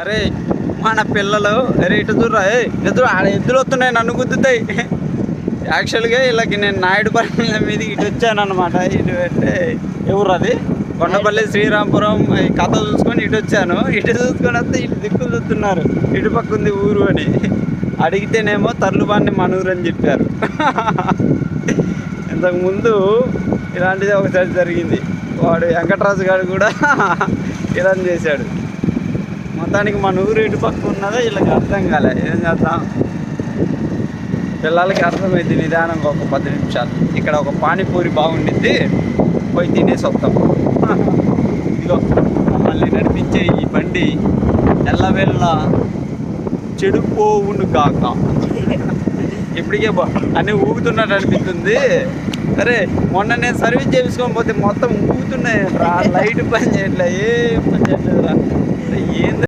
అరే మన పిల్లలు అరే ఇటు చూడరా ఎదురు ఆడ ఎద్దులు వస్తున్నాయి నన్ను గుద్దుతాయి. యాక్చువల్గా వీళ్ళకి నేను నాయుడుపల్లి మీదకి ఇటు వచ్చాను అనమాట. ఇటు అంటే ఎవరు అది కొండపల్లి శ్రీరాంపురం ఈ కథ చూసుకొని ఇటు వచ్చాను. ఇటు చూసుకొని వస్తే ఇటు దిక్కులు చూస్తున్నారు ఇటు పక్క ఉంది ఊరు అని. అడిగితేనేమో తర్లుబాన్ని మన ఊరు అని చెప్పారు. ఇంతకుముందు ఇలాంటిది ఒకసారి జరిగింది. వాడు వెంకటరాజు గారు కూడా ఇలా చేశాడు. మొత్తానికి మన ఊరు ఇటు పక్క ఉన్నదో వీళ్ళకి అర్థం కాలే. ఏం చేద్దాం, పిల్లలకి అర్థమైంది నిదానంగా ఒక 10 నిమిషాలు. ఇక్కడ ఒక పానీపూరి బాగుండిద్ది, పోయి తినేసి వస్తాం. ఇదిగో మమ్మల్ని నడిపించే ఈ బండి ఎల్లవెళ్ళ చెడిపోవును కాక. ఇప్పటికే అన్నీ ఊగుతున్నట్టు అనిపిస్తుంది. అరే మొన్న నేను సర్వీస్ చేయించుకొని పోతే మొత్తం ఊగుతున్నాయి రా, లైట్ పని చేయట్లే, ఏం పని చేయట్లేదు రా. ఏంది